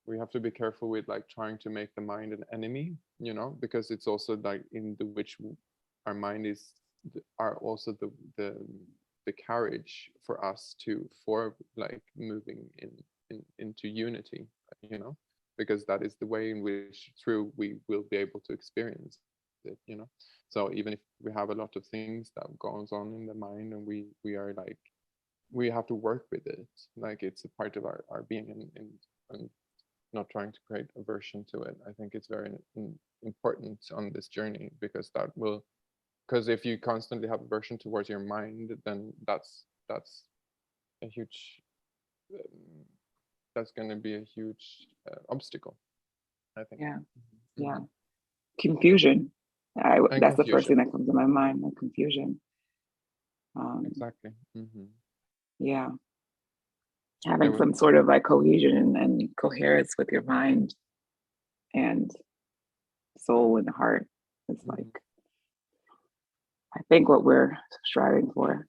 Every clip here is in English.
we have to be careful with like trying to make the mind an enemy, you know, because it's also like in the which our mind is are also the carriage for us to for like moving into unity, you know, because that is the way in which through we will be able to experience it, you know. So even if we have a lot of things that goes on in the mind and we are like we have to work with it like it's a part of our being and not trying to create aversion to it. I think it's very important on this journey because that will because if you constantly have aversion towards your mind, then that's a huge um, that's going to be a huge obstacle, I think. Yeah. Mm-hmm. Yeah. Confusion. And That's the first thing confusion. that comes to my mind, like confusion. Exactly. Mm-hmm. Yeah. There Having was some sort of like cohesion and coherence with your mind and soul and heart is like, mm-hmm. I think what we're striving for,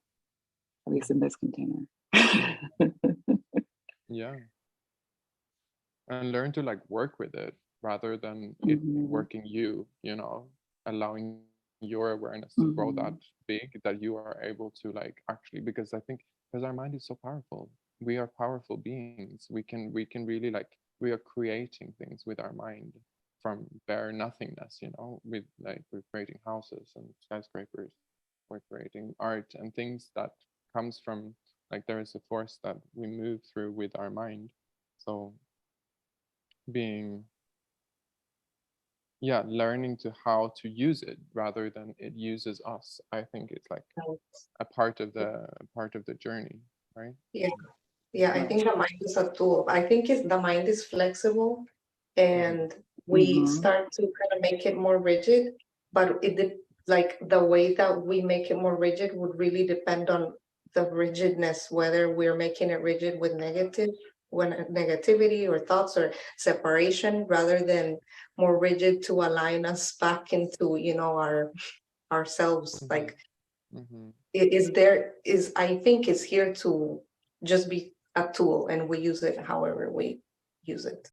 at least in this container. Yeah, and learn to like work with it rather than it Mm-hmm. working you, you know, allowing your awareness to grow that Mm-hmm. big that you are able to like actually because I think because our mind is so powerful, we are powerful beings, we can really like we are creating things with our mind from bare nothingness, you know, with like we're creating houses and skyscrapers, we're creating art and things that comes from like there is a force that we move through with our mind. So being yeah learning to how to use it rather than it uses us, I think it's like a part of the journey, right? Yeah. Yeah, I think the mind is a tool. I think the mind is flexible and we Mm-hmm. start to kind of make it more rigid, but like the way that we make it more rigid would really depend on the rigidness, whether we're making it rigid with negativity or thoughts or separation, rather than more rigid to align us back into, ourselves. Mm-hmm. Like Mm-hmm. it is there is I think is here to just be a tool and we use it however we use it.